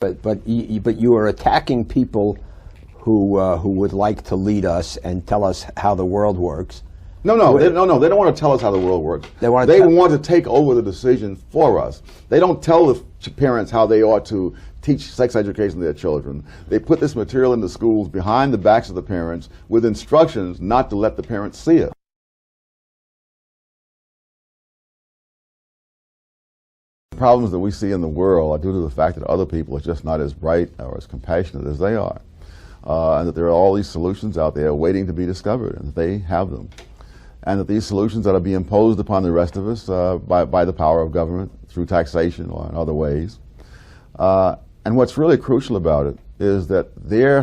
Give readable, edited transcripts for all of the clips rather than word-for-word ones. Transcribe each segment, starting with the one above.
But you are attacking people who would like to lead us and tell us how the world works. No, they don't want to tell us how the world works. They want to take over the decision for us. They don't tell the parents how they ought to teach sex education to their children. They put this material in the schools behind the backs of the parents with instructions not to let the parents see it. The problems that we see in the world are due to the fact that other people are just not as bright or as compassionate as they are. And that there are all these solutions out there waiting to be discovered, and that they have them. And that these solutions ought to be imposed upon the rest of us by the power of government, through taxation or in other ways. And what's really crucial about it is that their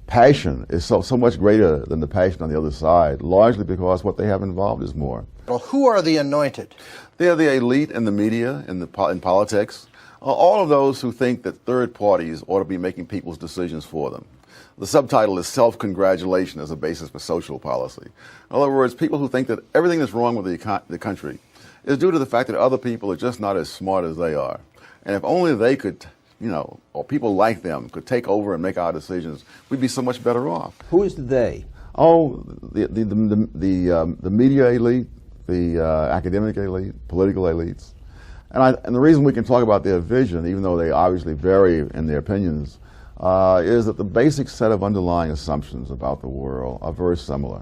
passion is so much greater than the passion on the other side, largely because what they have involved is more. Well, who are the anointed? They're the elite in the media, in politics, all of those who think that third parties ought to be making people's decisions for them. The subtitle is Self-Congratulation as a Basis for Social Policy. In other words, people who think that everything that's wrong with the country is due to the fact that other people are just not as smart as they are. And if only they could, or people like them could take over and make our decisions, we'd be so much better off. Who is the they? Oh, the media elite, the academic elite, political elites. And the reason we can talk about their vision, even though they obviously vary in their opinions, is that the basic set of underlying assumptions about the world are very similar.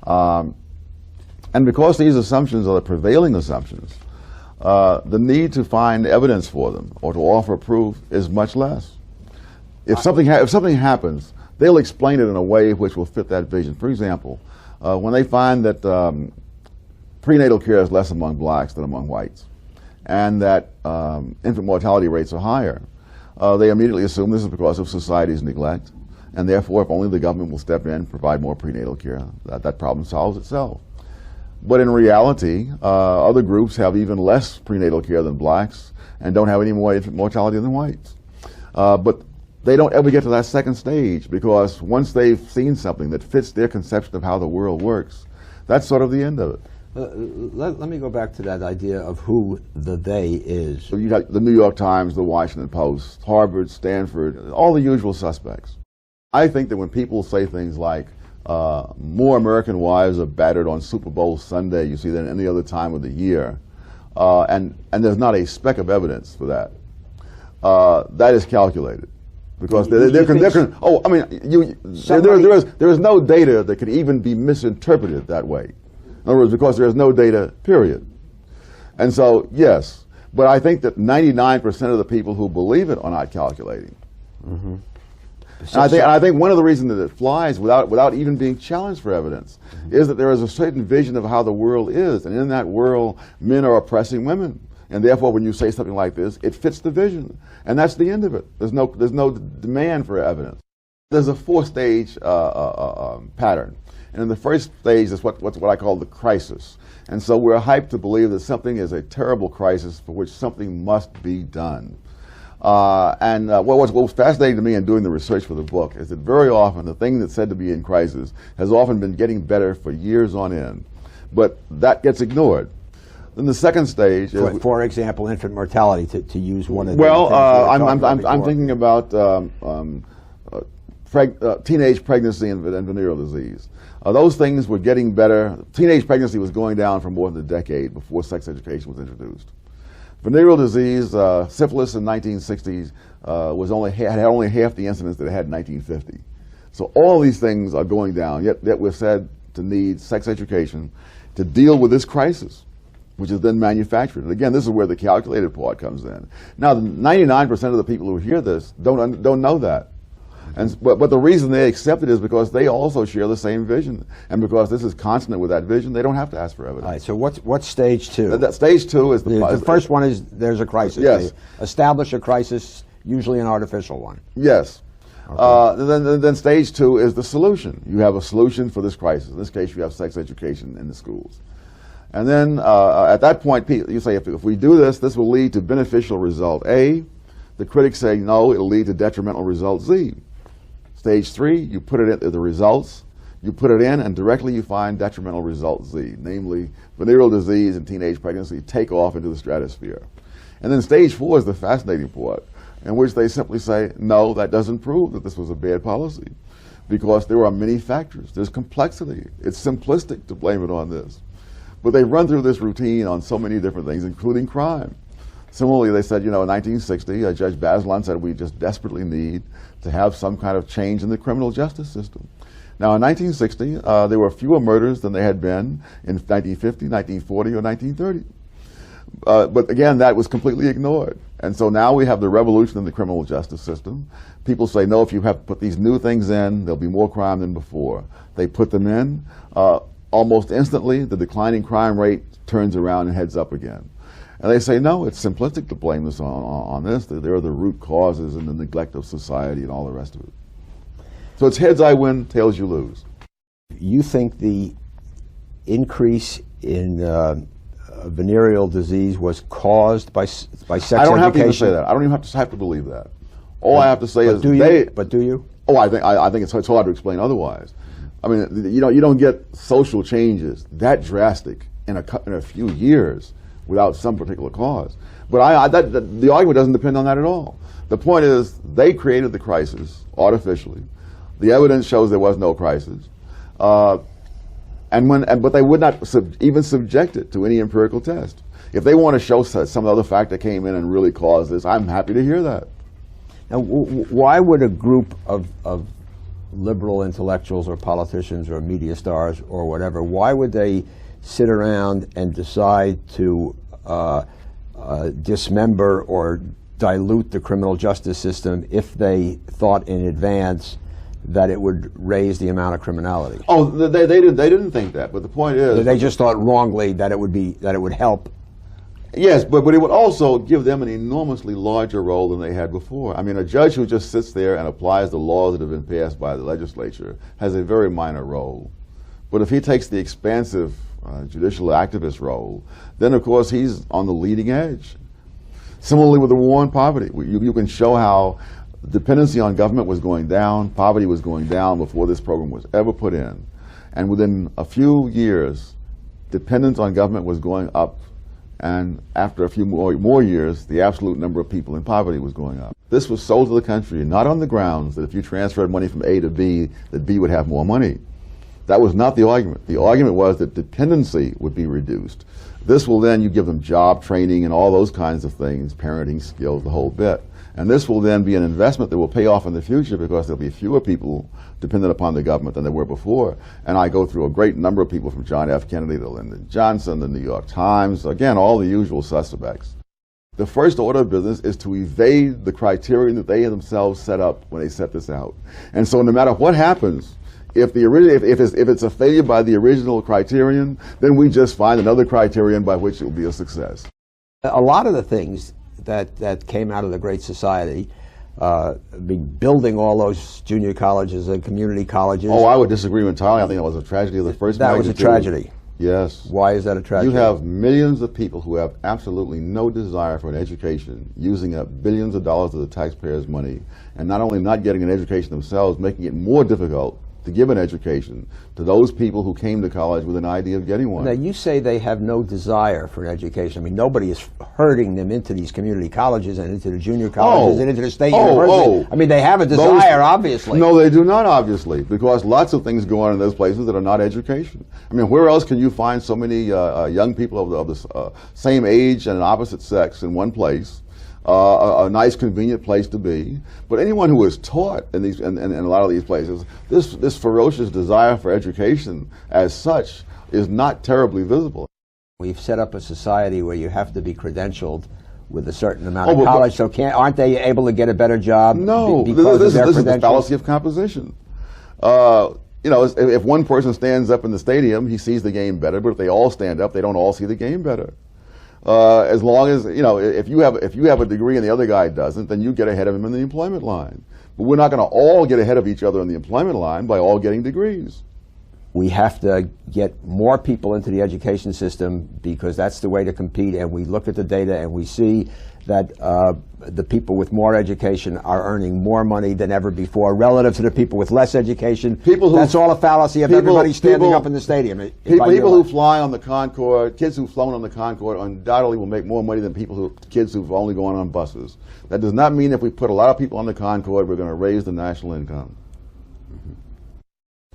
And because these assumptions are the prevailing assumptions, the need to find evidence for them or to offer proof is much less. If something happens, they'll explain it in a way which will fit that vision. For example, when they find that prenatal care is less among blacks than among whites, and that infant mortality rates are higher, they immediately assume this is because of society's neglect, and therefore if only the government will step in and provide more prenatal care, that problem solves itself. But in reality, other groups have even less prenatal care than blacks and don't have any more infant mortality than whites. But they don't ever get to that second stage, because once they've seen something that fits their conception of how the world works, that's sort of the end of it. Let me go back to that idea of who the they is. So you got the New York Times, the Washington Post, Harvard, Stanford, all the usual suspects. I think that when people say things like, more American wives are battered on Super Bowl Sunday, you see, than any other time of the year, and there's not a speck of evidence for that, that is calculated. Because there is no data that could even be misinterpreted that way. In other words, because there is no data, period. And so, yes, but I think that 99% of the people who believe it are not calculating. Mm-hmm. And I think one of the reasons that it flies without even being challenged for evidence is that there is a certain vision of how the world is, and in that world, men are oppressing women. And therefore, when you say something like this, it fits the vision. And that's the end of it. There's no demand for evidence. There's a four-stage pattern. And in the first stage is what I call the crisis. And so we're hyped to believe that something is a terrible crisis for which something must be done. What was fascinating to me in doing the research for the book is that very often the thing that's said to be in crisis has often been getting better for years on end. But that gets ignored. Then the second stage is... For example, infant mortality, to use one of the... Well, I'm thinking about teenage pregnancy and venereal disease. Those things were getting better. Teenage pregnancy was going down for more than a decade before sex education was introduced. Venereal disease, syphilis in the 1960s had only half the incidence that it had in 1950. So all these things are going down, yet we're said to need sex education to deal with this crisis, which is then manufactured. And again, this is where the calculated part comes in. Now, 99% of the people who hear this don't know that. But the reason they accept it is because they also share the same vision. And because this is consonant with that vision, they don't have to ask for evidence. All right, so what's stage two? Stage two is the first one is there's a crisis. Yes. They establish a crisis, usually an artificial one. Yes. Okay. Then stage two is the solution. You have a solution for this crisis. In this case, you have sex education in the schools. And then at that point, you say, if we do this, this will lead to beneficial result A. The critics say, no, it'll lead to detrimental result Z. Stage three, you put it in the results, you put it in, and directly you find detrimental result Z, namely venereal disease and teenage pregnancy take off into the stratosphere. And then stage 4 is the fascinating part, in which they simply say, no, that doesn't prove that this was a bad policy, because there are many factors. There's complexity. It's simplistic to blame it on this. But they run through this routine on so many different things, including crime. Similarly, they said, in 1960, Judge Bazelon said we just desperately need to have some kind of change in the criminal justice system. Now, in 1960, there were fewer murders than there had been in 1950, 1940, or 1930. But again, that was completely ignored. And so now we have the revolution in the criminal justice system. People say, no, if you have to put these new things in, there'll be more crime than before. They put them in. Almost instantly, the declining crime rate turns around and heads up again. And they say, no, it's simplistic to blame this on this. There are the root causes and the neglect of society and all the rest of it. So it's heads I win, tails you lose. You think the increase in venereal disease was caused by sex education? I don't have to even say that. I don't even have to believe that. All I have to say is But do you? Oh, I think it's hard to explain otherwise. I mean, you don't get social changes that drastic in a few years without some particular cause. But the argument doesn't depend on that at all. The point is, they created the crisis artificially. The evidence shows there was no crisis, but they would not even subject it to any empirical test. If they want to show some other factor came in and really caused this, I'm happy to hear that. Now, why would a group of liberal intellectuals or politicians or media stars or whatever, why would they sit around and decide to dismember or dilute the criminal justice system if they thought in advance that it would raise the amount of criminality? Oh, they didn't think that, but the point is, they just thought wrongly that it would help. Yes, but it would also give them an enormously larger role than they had before. I mean, a judge who just sits there and applies the laws that have been passed by the legislature has a very minor role. But if he takes the expansive judicial activist role, then of course he's on the leading edge. Similarly with the war on poverty, you can show how dependency on government was going down, poverty was going down before this program was ever put in. And within a few years, dependence on government was going up. And after a few more years, the absolute number of people in poverty was going up. This was sold to the country, not on the grounds that if you transferred money from A to B, that B would have more money. That was not the argument. The argument was that dependency would be reduced. This will then, you give them job training and all those kinds of things, parenting skills, the whole bit. And this will then be an investment that will pay off in the future because there'll be fewer people dependent upon the government than there were before. And I go through a great number of people from John F. Kennedy to Lyndon Johnson, the New York Times, again, all the usual suspects. The first order of business is to evade the criterion that they themselves set up when they set this out. And so no matter what happens, if it's a failure by the original criterion, then we just find another criterion by which it will be a success. A lot of the things that came out of the Great Society, building all those junior colleges and community colleges. Oh, I would disagree entirely. I think that was a tragedy of the first magnitude. That was a tragedy. Yes. Why is that a tragedy? You have millions of people who have absolutely no desire for an education, using up billions of dollars of the taxpayers' money, and not only not getting an education themselves, making it more difficult to give an education to those people who came to college with an idea of getting one. Now, you say they have no desire for an education. I mean, nobody is herding them into these community colleges and into the junior colleges and into the state university. I mean, they have a desire, obviously. No, they do not, obviously, because lots of things go on in those places that are not education. I mean, where else can you find so many young people of the same age and opposite sex in one place? A nice, convenient place to be. But anyone who is taught in a lot of these places, this ferocious desire for education as such is not terribly visible. We've set up a society where you have to be credentialed with a certain amount of college, so aren't they able to get a better job? No, because this is the fallacy of composition. If one person stands up in the stadium, he sees the game better, but if they all stand up, they don't all see the game better. As long as, if you have a degree and the other guy doesn't, then you get ahead of him in the employment line. But we're not going to all get ahead of each other in the employment line by all getting degrees. We have to get more people into the education system because that's the way to compete, and we look at the data and we see that the people with more education are earning more money than ever before relative to the people with less education. That's all a fallacy of everybody standing up in the stadium. People who fly on the Concorde, kids who've flown on the Concorde undoubtedly will make more money than kids who've only gone on buses. That does not mean if we put a lot of people on the Concorde, we're going to raise the national income.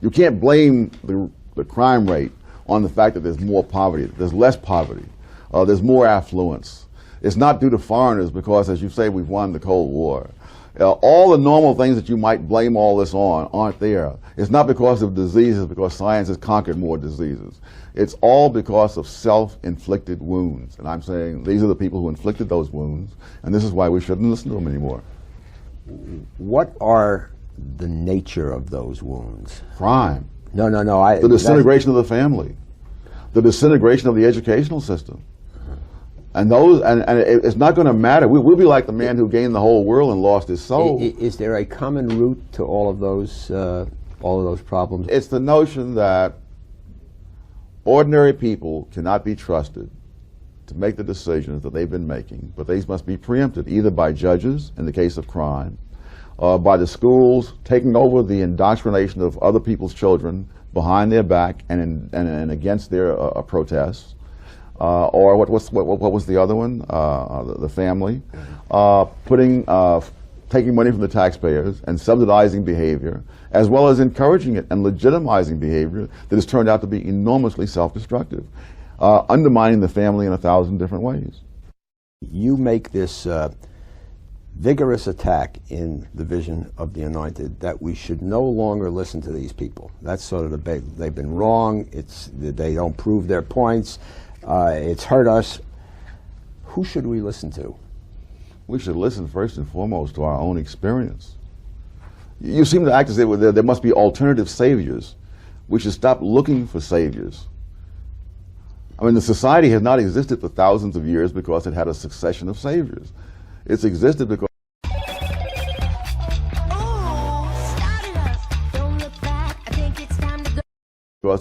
You can't blame the crime rate on the fact that there's more poverty. There's less poverty. There's more affluence. It's not due to foreigners because, as you say, we've won the Cold War. All the normal things that you might blame all this on aren't there. It's not because of diseases, because science has conquered more diseases. It's all because of self-inflicted wounds. And I'm saying these are the people who inflicted those wounds, and this is why we shouldn't listen to them anymore. What are the nature of those wounds? Crime. No. The disintegration of the family. The disintegration of the educational system. And it's not going to matter. We'll be like the man who gained the whole world and lost his soul. Is there a common root to all of those problems? It's the notion that ordinary people cannot be trusted to make the decisions that they've been making, but these must be preempted either by judges in the case of crime, by the schools taking over the indoctrination of other people's children behind their back and against their protests. Or what was the other one? The family, taking money from the taxpayers and subsidizing behavior, as well as encouraging it and legitimizing behavior that has turned out to be enormously self-destructive, undermining the family in 1,000 different ways. You make this vigorous attack in the Vision of the Anointed that we should no longer listen to these people. That's sort of the debate. They've been wrong. They don't prove their points. It's hurt us. Who should we listen to? We should listen first and foremost to our own experience. You seem to act as if there must be alternative saviors. We should stop looking for saviors. I mean, the society has not existed for thousands of years because it had a succession of saviors. It's existed because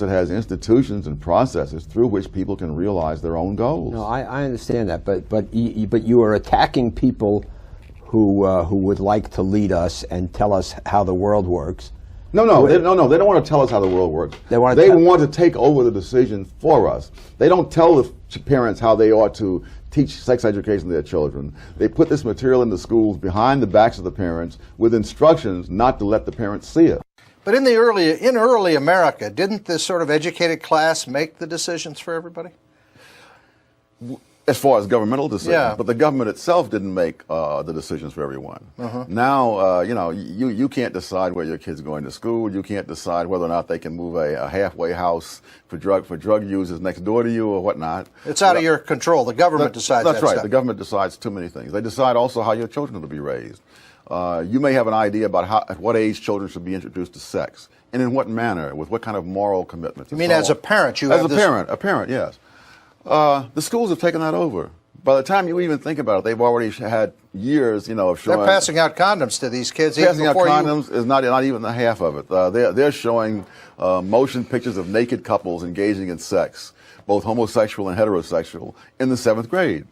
it has institutions and processes through which people can realize their own goals. No, I understand that, but you are attacking people who would like to lead us and tell us how the world works. No, they don't want to tell us how the world works. They want to take over the decision for us. They don't tell the parents how they ought to teach sex education to their children. They put this material in the schools behind the backs of the parents with instructions not to let the parents see it. But in early America, didn't this sort of educated class make the decisions for everybody? As far as governmental decisions, yeah. But the government itself didn't make the decisions for everyone. Now, you can't decide where your kid's going to school. You can't decide whether or not they can move a halfway house for drug users next door to you or whatnot. It's out of your control. The government decides That's that right. stuff. The government decides too many things. They decide also how your children are to be raised. You may have an idea about at what age children should be introduced to sex, and in what manner, with what kind of moral commitments. You mean as a parent? As a parent, yes. The schools have taken that over. By the time you even think about it, they've already had years, of showing. They're passing out condoms to these kids. Passing out condoms is not even the half of it. They're showing motion pictures of naked couples engaging in sex, both homosexual and heterosexual, in the 7th grade.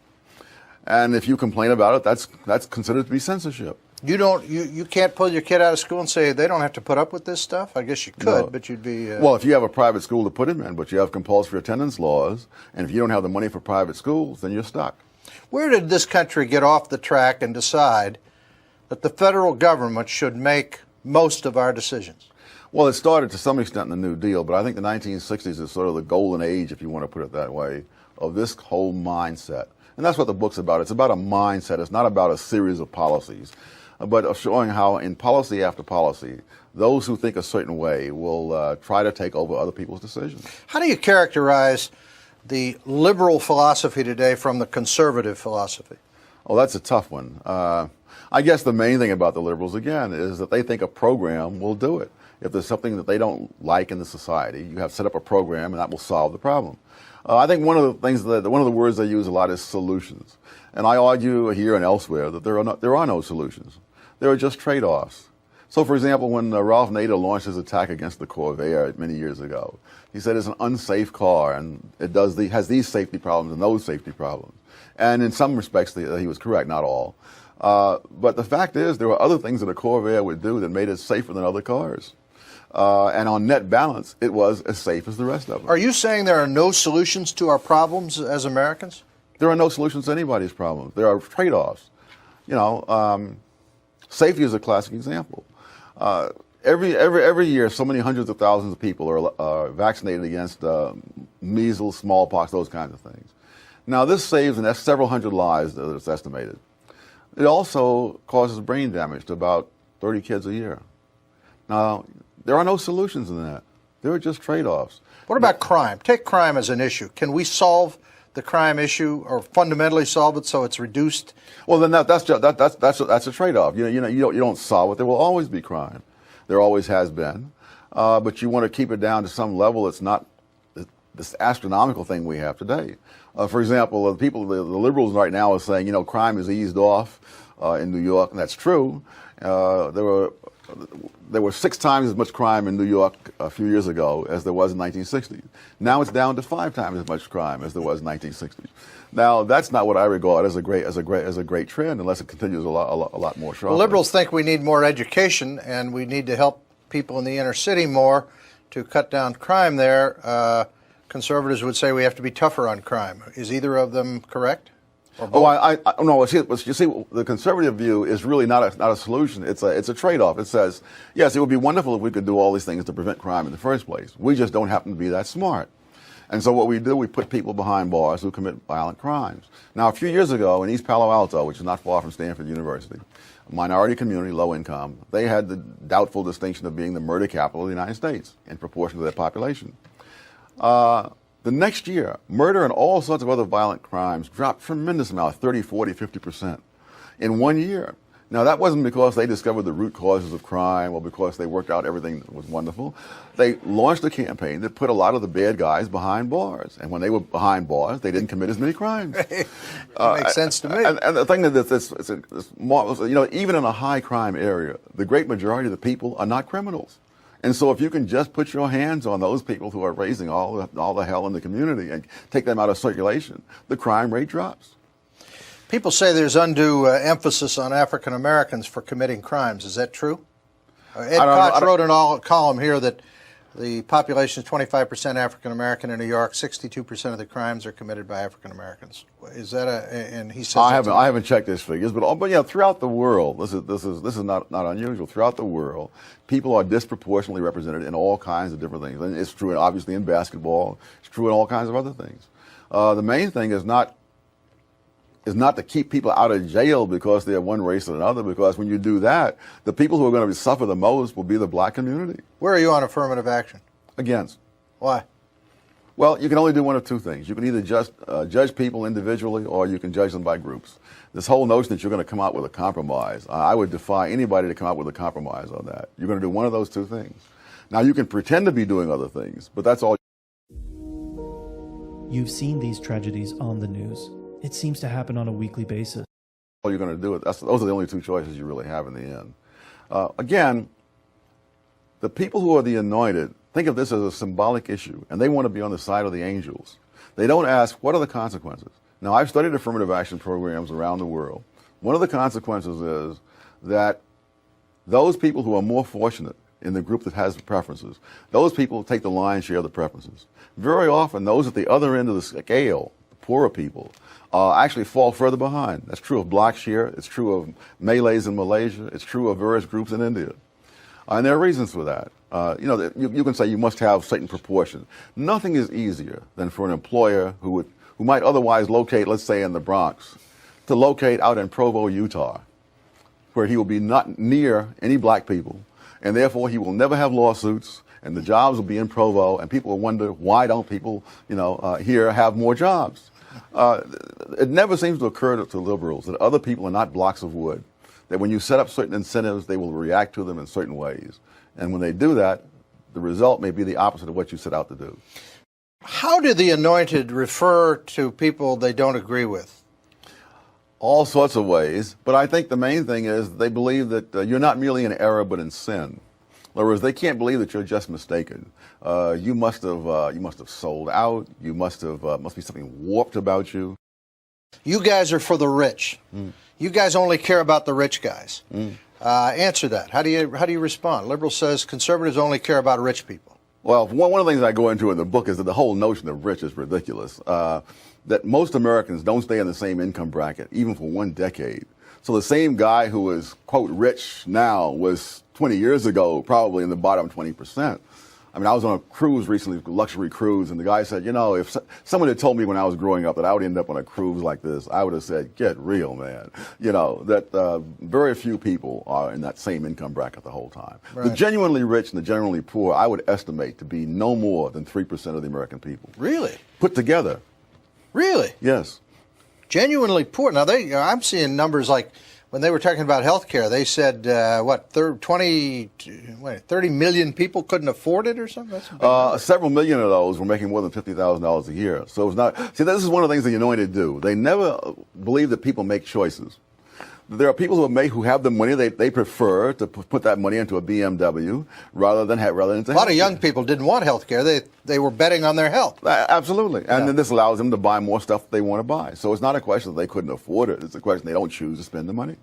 And if you complain about it, that's considered to be censorship. You can't pull your kid out of school and say they don't have to put up with this stuff? I guess you could, no. But you'd be... Well, if you have a private school to put him in, but you have compulsory attendance laws, and if you don't have the money for private schools, then you're stuck. Where did this country get off the track and decide that the federal government should make most of our decisions? Well, it started to some extent in the New Deal, but I think the 1960s is sort of the golden age, if you want to put it that way, of this whole mindset. And that's what the book's about. It's about a mindset. It's not about a series of policies, but of showing how in policy after policy, those who think a certain way will try to take over other people's decisions. How do you characterize the liberal philosophy today from the conservative philosophy? Oh, that's a tough one. I guess the main thing about the liberals, again, is that they think a program will do it. If there's something that they don't like in the society, you have set up a program and that will solve the problem. I think one of the words they use a lot is solutions. And I argue here and elsewhere that there are no solutions. There are just trade-offs. So, for example, when Ralph Nader launched his attack against the Corvair many years ago, he said it's an unsafe car and it has these safety problems and those safety problems. And in some respects, he was correct, not all. But the fact is, there were other things that a Corvair would do that made it safer than other cars. And on net balance, it was as safe as the rest of them. Are you saying there are no solutions to our problems as Americans? There are no solutions to anybody's problems. There are trade-offs. You know, safety is a classic example. Every year, so many hundreds of thousands of people are vaccinated against measles, smallpox, those kinds of things. Now, this saves several hundred lives, it's estimated. It also causes brain damage to about 30 kids a year. Now, there are no solutions in that. There are just trade-offs. What about crime? Take crime as an issue. Can we solve the crime issue or fundamentally solve it so it's reduced? Well, then that's a trade-off. You don't solve it. There will always be crime. There always has been. But you want to keep it down to some level that's not this astronomical thing we have today. For example, the liberals right now are saying, you know, crime is eased off in New York, and that's true. There were 6 times as much crime in New York a few years ago as there was in 1960. Now it's down to 5 times as much crime as there was in 1960. Now that's not what I regard as a great trend, unless it continues a lot more sharply. Well, liberals think we need more education and we need to help people in the inner city more to cut down crime there. Conservatives would say we have to be tougher on crime. Is either of them correct? Oh, no. You see, the conservative view is really not a solution. It's a trade-off. It says, yes, it would be wonderful if we could do all these things to prevent crime in the first place. We just don't happen to be that smart. And so what we do, we put people behind bars who commit violent crimes. Now, a few years ago in East Palo Alto, which is not far from Stanford University, a minority community, low income, they had the doubtful distinction of being the murder capital of the United States in proportion to their population. The next year, murder and all sorts of other violent crimes dropped a tremendous amount, 30, 40, 50% in 1 year. Now, that wasn't because they discovered the root causes of crime or because they worked out everything that was wonderful. They launched a campaign that put a lot of the bad guys behind bars. And when they were behind bars, they didn't commit as many crimes. That makes sense to me. And the thing that you know, even in a high crime area, the great majority of the people are not criminals. And so if you can just put your hands on those people who are raising all the hell in the community and take them out of circulation, the crime rate drops. People say there's undue emphasis on African Americans for committing crimes. Is that true? Ed Koch wrote in a column here that the population is 25% African American in New York. 62% of the crimes are committed by African Americans. Is that and he says I haven't checked these figures, but yeah, throughout the world, this is not unusual. Throughout the world, people are disproportionately represented in all kinds of different things. And it's true, obviously, in basketball. It's true in all kinds of other things. The main thing is not to keep people out of jail because they're one race or another, because when you do that, the people who are going to suffer the most will be the black community. Where are you on affirmative action? Against. Why? Well, you can only do one of two things. You can either just judge people individually, or you can judge them by groups. This whole notion that you're going to come out with a compromise, I would defy anybody to come out with a compromise on that. You're going to do one of those two things. Now, you can pretend to be doing other things, but that's all. You've seen these tragedies on the news. It seems to happen on a weekly basis. All you're going to do it. Those are the only two choices you really have in the end. Again, the people who are the anointed think of this as a symbolic issue, and they want to be on the side of the angels. They don't ask, what are the consequences? Now, I've studied affirmative action programs around the world. One of the consequences is that those people who are more fortunate in the group that has the preferences, those people take the lion's share of the preferences. Very often, those at the other end of the scale, the poorer people, actually fall further behind. That's true of blacks here. It's true of Malays in Malaysia. It's true of various groups in India. And there are reasons for that. You can say you must have certain proportion. Nothing is easier than for an employer who might otherwise locate, let's say, in the Bronx, to locate out in Provo, Utah, where he will be not near any black people, and therefore he will never have lawsuits, and the jobs will be in Provo, and people will wonder, why don't people, here have more jobs? It never seems to occur to liberals that other people are not blocks of wood, that when you set up certain incentives, they will react to them in certain ways. And when they do that, the result may be the opposite of what you set out to do. How do the anointed refer to people they don't agree with? All sorts of ways, but I think the main thing is they believe that you're not merely in error but in sin. In other words, they can't believe that you're just mistaken. You must have sold out. You must be something warped about you. You guys are for the rich. You guys only care about the rich guys. Answer that. How do you respond? Liberal says conservatives only care about rich people. Well, one of the things I go into in the book is that the whole notion of rich is ridiculous. That most Americans don't stay in the same income bracket, even for 1 decade. So the same guy who is, quote, rich now was 20 years ago probably in the bottom 20%. I mean, I was on a cruise recently, luxury cruise, and the guy said, you know, if someone had told me when I was growing up that I would end up on a cruise like this, I would have said, get real, man. You know, that very few people are in that same income bracket the whole time. Right. The genuinely rich and the genuinely poor, I would estimate to be no more than 3% of the American people. Really? Put together. Really? Yes. Genuinely poor. Now, I'm seeing numbers like when they were talking about health care, they said, 30 million people couldn't afford it or something? That's several million of those were making more than $50,000 a year. So it's not, see, this is one of the things the Anointed do. They never believe that people make choices. There are people who have the money. They prefer to put that money into a BMW rather than into a lot of young people didn't want health care. They were betting on their health. Absolutely. And then this allows them to buy more stuff they want to buy. So it's not a question that they couldn't afford it. It's a question they don't choose to spend the money.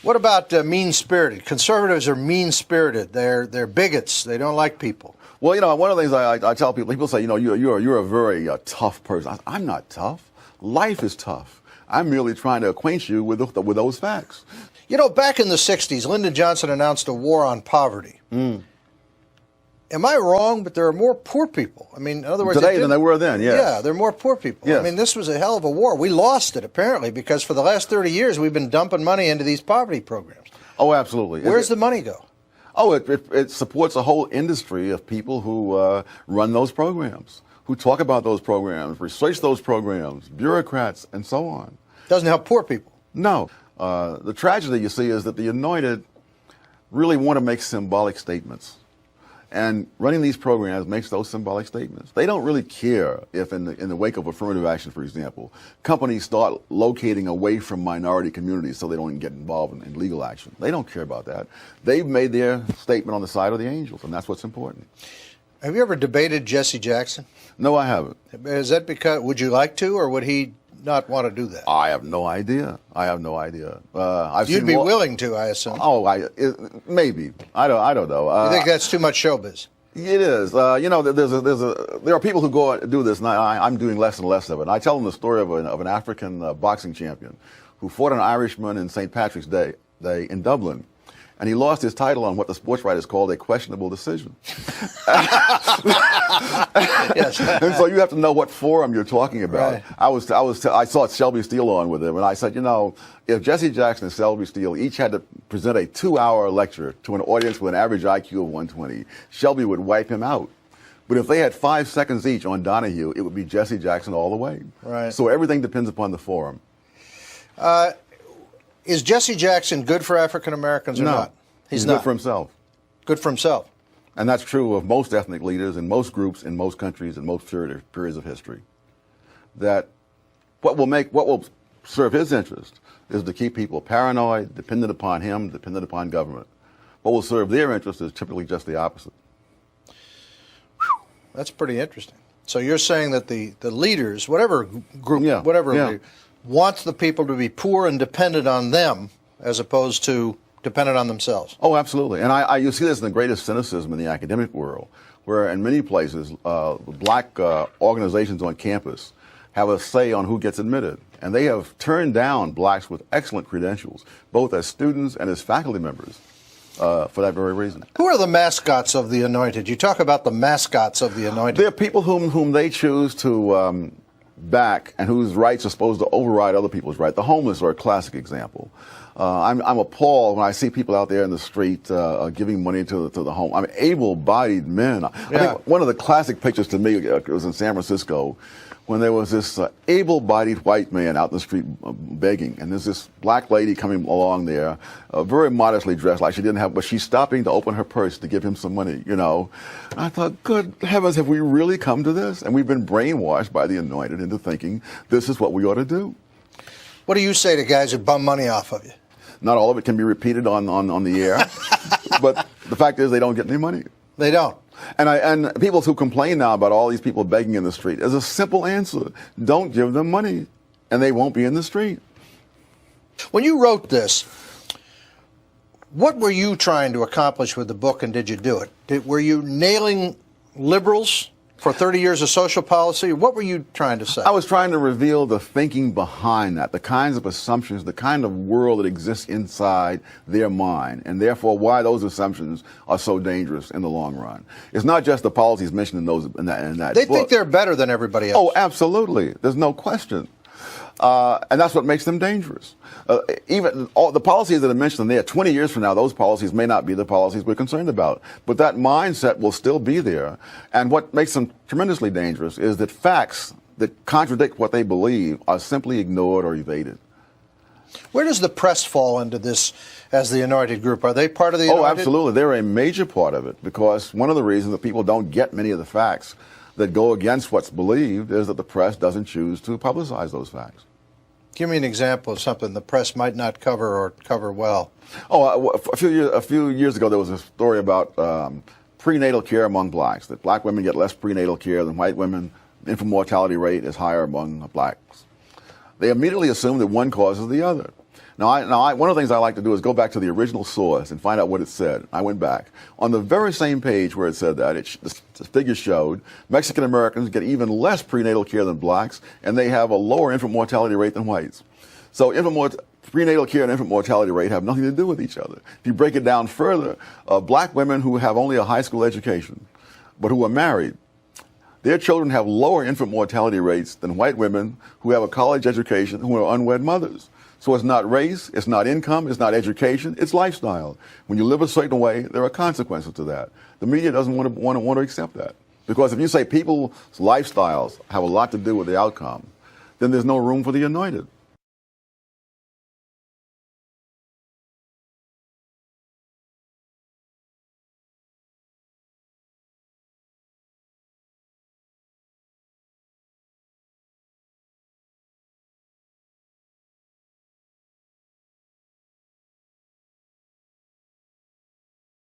What about mean-spirited? Conservatives are mean-spirited. They're bigots. They don't like people. Well, you know, one of the things I tell people say, you know, you're a very tough person. I'm not tough. Life is tough. I'm merely trying to acquaint you with those facts. You know, back in the 60s, Lyndon Johnson announced a war on poverty. Am I wrong? But there are more poor people. I mean, in other words, today than there were then, yes. Yeah, there are more poor people. Yes. I mean, this was a hell of a war. We lost it, apparently, because for the last 30 years, we've been dumping money into these poverty programs. Oh, absolutely. Where's the money go? Oh, it supports a whole industry of people who run those programs, who talk about those programs, research those programs, bureaucrats, and so on. Doesn't help poor people. No. The tragedy, you see, is that the Anointed really want to make symbolic statements. And running these programs makes those symbolic statements. They don't really care if in the wake of affirmative action, for example, companies start locating away from minority communities so they don't even get involved in legal action. They don't care about that. They've made their statement on the side of the angels, and that's what's important. Have you ever debated Jesse Jackson? No, I haven't. Is that because, would you like to, or would he not want to do that? I have no idea. You'd be willing to, I assume. Oh, maybe. I don't know. You think that's too much showbiz? It is. You know, there are people who go and do this, and I'm doing less and less of it. And I tell them the story of an African boxing champion who fought an Irishman in St. Patrick's Day in Dublin. And he lost his title on what the sports writers called a questionable decision. Yes. And so you have to know what forum you're talking about. Right. I saw Shelby Steele on with him, and I said, you know, if Jesse Jackson and Shelby Steele each had to present a 2-hour lecture to an audience with an average IQ of 120, Shelby would wipe him out. But if they had 5 seconds each on Donahue, it would be Jesse Jackson all the way. Right. So everything depends upon the forum. Is Jesse Jackson good for African Americans or not? He's not. Good for himself. Good for himself. And that's true of most ethnic leaders in most groups, in most countries, in most periods of history. That what will serve his interest is to keep people paranoid, dependent upon him, dependent upon government. What will serve their interest is typically just the opposite. That's pretty interesting. So you're saying that the leaders, whatever group, leader, wants the people to be poor and dependent on them as opposed to dependent on themselves. Oh, absolutely. And you see this in the greatest cynicism in the academic world, where in many places, black organizations on campus have a say on who gets admitted. And they have turned down blacks with excellent credentials, both as students and as faculty members, for that very reason. Who are the mascots of the Anointed? You talk about the mascots of the Anointed. They're people whom they choose to back and whose rights are supposed to override other people's rights. The homeless are a classic example. I'm appalled when I see people out there in the street giving money to the home. I mean, able-bodied men. I think one of the classic pictures to me was in San Francisco when there was this able-bodied white man out in the street begging, and there's this black lady coming along there, very modestly dressed, like she didn't have, but she's stopping to open her purse to give him some money, you know. And I thought, good heavens, have we really come to this? And we've been brainwashed by the Anointed into thinking this is what we ought to do. What do you say to guys who bum money off of you? Not all of it can be repeated on the air, but the fact is they don't get any money. They don't. And people who complain now about all these people begging in the street, there's a simple answer. Don't give them money, and they won't be in the street. When you wrote this, what were you trying to accomplish with the book, and did you do it? Were you nailing liberals for 30 years of social policy? What were you trying to say? I was trying to reveal the thinking behind that, the kinds of assumptions, the kind of world that exists inside their mind, and therefore why those assumptions are so dangerous in the long run. It's not just the policies mentioned in that They book. think they're better than everybody else. Oh, absolutely. There's no question. And that's what makes them dangerous. Even all the policies that are mentioned there, 20 years from now, those policies may not be the policies we're concerned about. But that mindset will still be there. And what makes them tremendously dangerous is that facts that contradict what they believe are simply ignored or evaded. Where does the press fall into this as the Anointed Group? Are they part of the Anointed? Oh, absolutely. They're a major part of it, because one of the reasons that people don't get many of the facts that go against what's believed is that the press doesn't choose to publicize those facts. Give me an example of something the press might not cover or cover well. Oh, a few years ago, there was a story about prenatal care among blacks, that black women get less prenatal care than white women. The infant mortality rate is higher among blacks. They immediately assume that one causes the other. Now, one of the things I like to do is go back to the original source and find out what it said. I went back. On the very same page where it said that, the figures showed Mexican Americans get even less prenatal care than blacks, and they have a lower infant mortality rate than whites. So prenatal care and infant mortality rate have nothing to do with each other. If you break it down further, black women who have only a high school education, but who are married, their children have lower infant mortality rates than white women who have a college education, who are unwed mothers. So it's not race, it's not income, it's not education, it's lifestyle. When you live a certain way, there are consequences to that. The media doesn't want to accept that. Because if you say people's lifestyles have a lot to do with the outcome, then there's no room for the anointed.